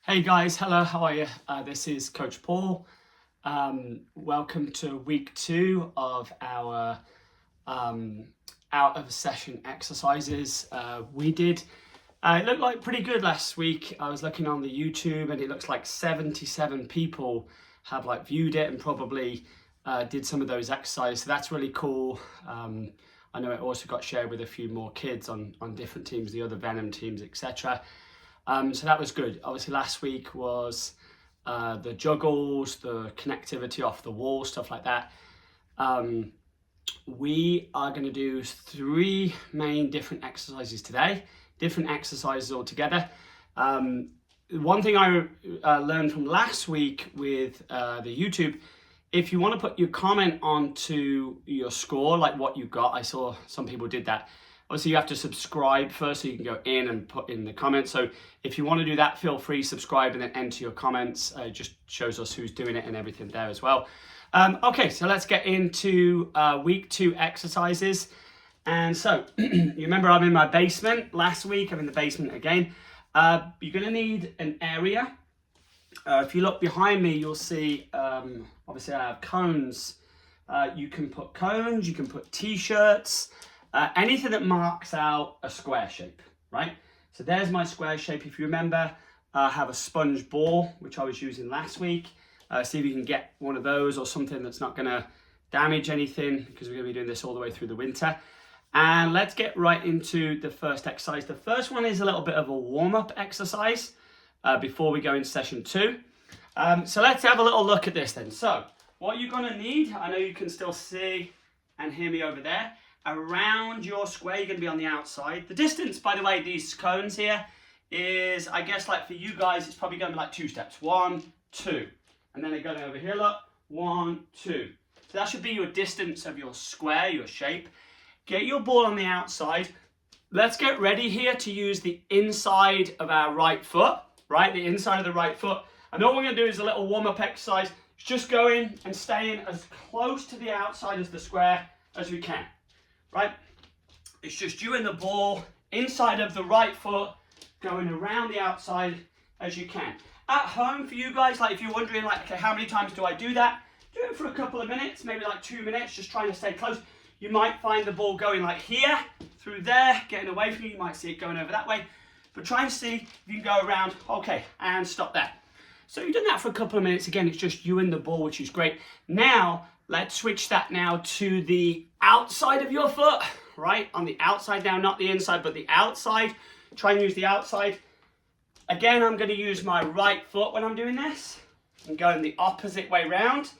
Hey guys, hello, how are you? This is Coach Paul. Welcome to week 2 of our out of session exercises. It looked like pretty good last week. I was looking on the YouTube and it looks like 77 people have viewed it and probably did some of those exercises. So that's really cool. I know it also got shared with a few more kids on different teams, the other Venom teams, etc. So that was good. Obviously last week was the juggles, the connectivity off the wall, stuff like that. We are going to do 3 main different exercises today, different exercises altogether. One thing I learned from last week with the YouTube, if you want to put your comment onto your score, like what you got, I saw some people did that. Obviously, you have to subscribe first so you can go in and put in the comments. So if you want to do that, feel free, subscribe and then enter your comments. It just shows us who's doing it and everything there as well. Okay, so let's get into week 2 exercises. And so you remember I'm in my basement last week. I'm in the basement again. You're going to need an area. If you look behind me, you'll see, obviously I have cones. You can put cones, you can put t-shirts. Anything that marks out a square shape, right? So there's my square shape. If you remember, I have a sponge ball, which I was using last week. See if you can get one of those or something that's not going to damage anything, because we're going to be doing this all the way through the winter. And let's get right into the first exercise. The first one is a little bit of a warm-up exercise before we go into session 2. So let's have a little look at this then. So what you're going to need, I know you can still see and hear me over there. Around your square, you're going to be on the outside. The distance, by the way, these cones here is, I guess, like for you guys, it's probably going to be like 2 steps. 1, 2. And then they're going over here, look. 1, 2. So that should be your distance of your square, your shape. Get your ball on the outside. Let's get ready here to use the inside of our right foot, right? The inside of the right foot. And all we're going to do is a little warm-up exercise. It's just going and staying as close to the outside as the square as we can. Right, it's just you and the ball inside of the right foot going around the outside as you can. At home for you guys, like if you're wondering okay, how many times do I do that? Do it for a couple of minutes, maybe like 2 minutes, just trying to stay close. You might find the ball going like here, through there, getting away from you. You might see it going over that way. But try and see if you can go around, okay, and stop there. So you've done that for a couple of minutes. Again, it's just you and the ball, which is great. Now, let's switch that now to the outside of your foot, right? On the outside now, not the inside, but the outside. Try and use the outside. Again, I'm going to use my right foot when I'm doing this. I'm going the opposite way round.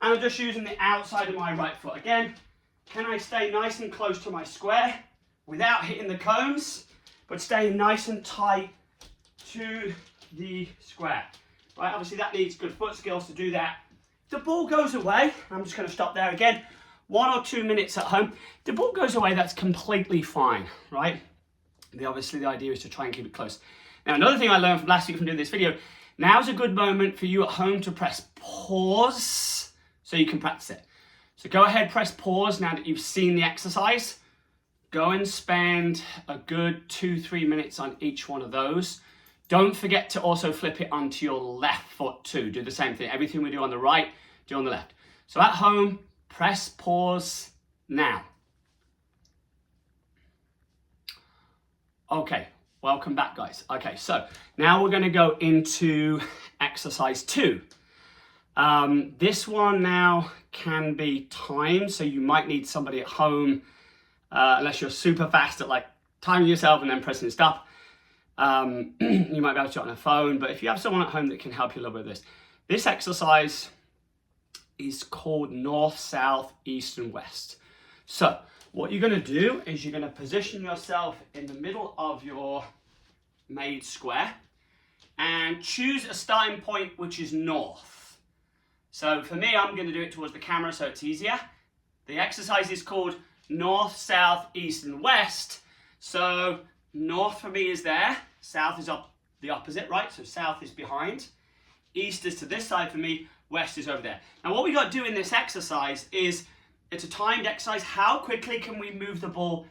And I'm just using the outside of my right foot. Again, can I stay nice and close to my square without hitting the cones, but staying nice and tight to the square? Right, obviously that needs good foot skills to do that. The ball goes away. I'm just going to stop there again. 1 or 2 minutes at home. The ball goes away, that's completely fine, right? Obviously the idea is to try and keep it close. Now another thing I learned from last week from doing this video, now's a good moment for you at home to press pause so you can practice it. So go ahead, press pause now that you've seen the exercise. Go and spend a good 2-3 minutes on each one of those. Don't forget to also flip it onto your left foot too. Do the same thing. Everything we do on the right, do on the left. So at home, press pause now. Okay, welcome back guys. Okay, so now we're going to go into exercise 2. This one now can be timed, so you might need somebody at home, unless you're super fast at timing yourself and then pressing stop. You might be able to do it on a phone, but if you have someone at home that can help you a little bit with this. This exercise is called north, south, east, and west. So what you're going to do is you're going to position yourself in the middle of your made square and choose a starting point which is north. So for me, I'm going to do it towards the camera so it's easier. The exercise is called north, south, east, and west. So north for me is there, south is up the opposite, right? So south is behind, east is to this side for me, west is over there. Now what we got to do in this exercise is, it's a timed exercise. How quickly can we move the ball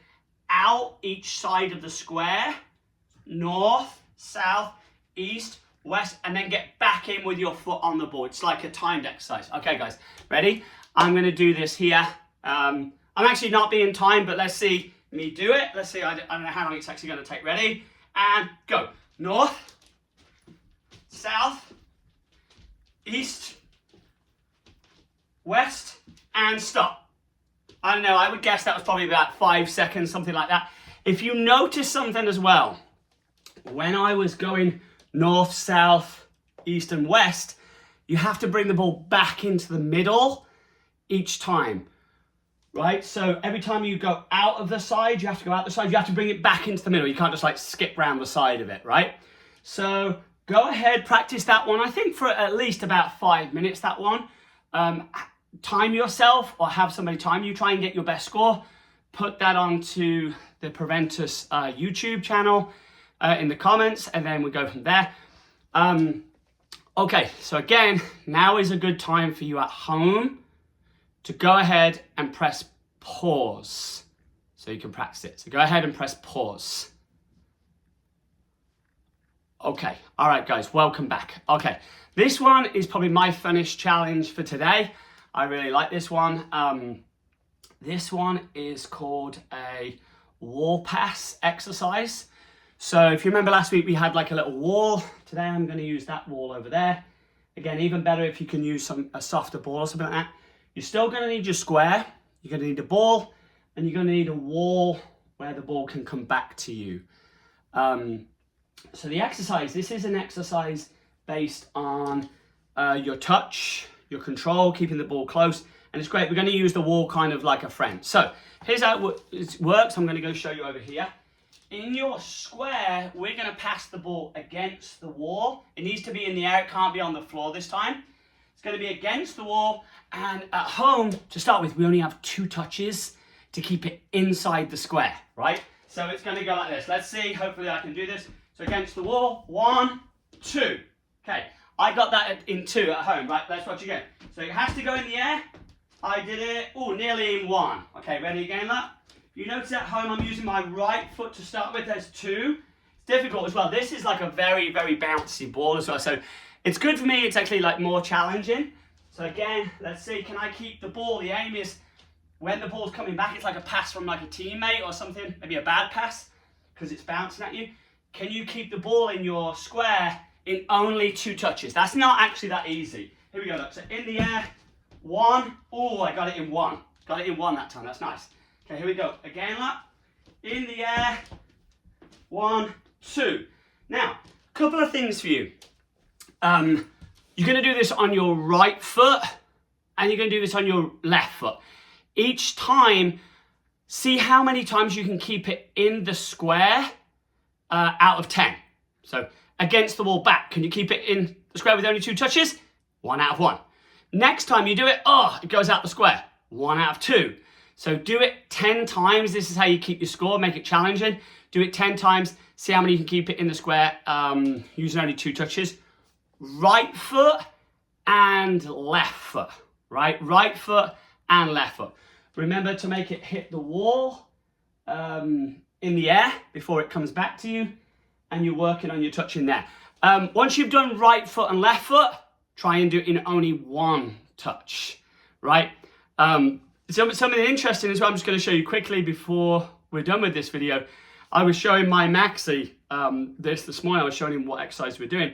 out each side of the square? North, south, east, west, and then get back in with your foot on the ball. It's like a timed exercise. Okay, guys, ready? I'm going to do this here. I'm actually not being timed, but let's see me do it. Let's see, I don't know how long it's actually going to take. Ready? And go. North, south, east, west, and stop. I don't know, I would guess that was probably about 5 seconds, something like that. If you notice something as well, when I was going north, south, east, and west, you have to bring the ball back into the middle each time, right? So every time you go out of the side, you have to go out the side, you have to bring it back into the middle. You can't just like skip round the side of it, right? So go ahead, practice that one. I think for at least about 5 minutes, that one. Time yourself or have somebody time you. Try and get your best score. Put that onto the Preventus YouTube channel in the comments, and then we go from there. Okay, so again, now is a good time for you at home to go ahead and press pause so you can practice it. So go ahead and press pause. Okay, all right, guys, welcome back. Okay, this one is probably my funnest challenge for today. I really like this one. This one is called a wall pass exercise. So if you remember last week, we had like a little wall. Today I'm going to use that wall over there. Again, even better if you can use a softer ball or something like that. You're still going to need your square. You're going to need a ball, and you're going to need a wall where the ball can come back to you. So the exercise, this is an exercise based on your touch, your control, keeping the ball close, and it's great. We're going to use the wall kind of like a friend. So here's how it works. I'm going to go show you over here. In your square, we're going to pass the ball against the wall. It needs to be in the air. It can't be on the floor this time. It's going to be against the wall. And at home, to start with, we only have 2 touches to keep it inside the square, right? So it's going to go like this. Let's see. Hopefully I can do this. So against the wall, 1, 2. Okay, I got that in 2 at home, right? Let's watch again. So it has to go in the air. I did it, nearly in 1. Okay, ready again, look. You notice at home I'm using my right foot to start with. There's 2. It's difficult as well. This is like a very, very bouncy ball as well. So it's good for me. It's actually like more challenging. So again, let's see, can I keep the ball? The aim is when the ball's coming back, it's like a pass from like a teammate or something, maybe a bad pass because it's bouncing at you. Can you keep the ball in your square in only 2 touches? That's not actually that easy. Here we go, look. So in the air, 1. Oh, I got it in 1. Got it in 1 that time, that's nice. Okay, here we go. Again, look. In the air, 1, 2. Now, a couple of things for you. You're going to do this on your right foot, and you're going to do this on your left foot. Each time, see how many times you can keep it in the square out of 10. So against the wall back, can you keep it in the square with only 2 touches? 1 out of 1. Next time you do it, it goes out the square. 1 out of 2. So do it 10 times. This is how you keep your score, make it challenging. Do it 10 times, see how many you can keep it in the square using only 2 touches. Right foot and left foot, right? Right foot and left foot. Remember to make it hit the wall in the air before it comes back to you, and you're working on your touch in there. Once you've done right foot and left foot, try and do it in only 1 touch, right? Something interesting as well, I'm just going to show you quickly before we're done with this video. I was showing my Maxi this morning. I was showing him what exercise we're doing.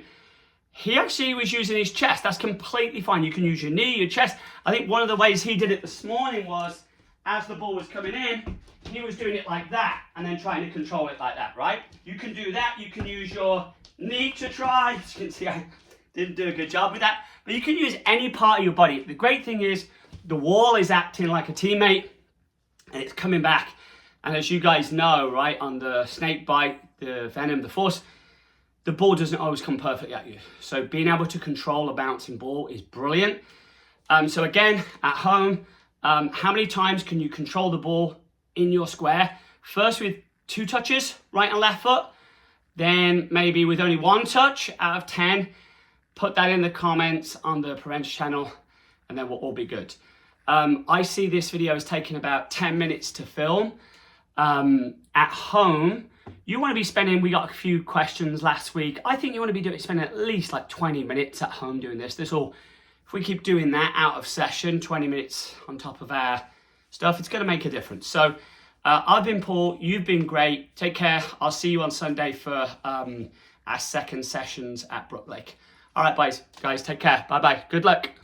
He actually was using his chest. That's completely fine. You can use your knee, your chest. I think one of the ways he did it this morning was, as the ball was coming in, he was doing it like that and then trying to control it like that, right? You can do that. You can use your knee to try. As you can see, I didn't do a good job with that. But you can use any part of your body. The great thing is the wall is acting like a teammate and it's coming back. And as you guys know, right, on the snake bite, the venom, the force, the ball doesn't always come perfectly at you. So being able to control a bouncing ball is brilliant. So again, at home, how many times can you control the ball in your square? First with 2 touches, right and left foot. Then maybe with only 1 touch out of 10. Put that in the comments on the Preventus channel, and then we'll all be good. I see this video is taking about 10 minutes to film. At home, you want to be spending, we got a few questions last week. I think you want to be spending at least like 20 minutes at home doing this. This will, if we keep doing that out of session, 20 minutes on top of our stuff, it's going to make a difference. So I've been Paul, you've been great. Take care. I'll see you on Sunday for our second sessions at Brook Lake. All right, guys, take care. Bye-bye. Good luck.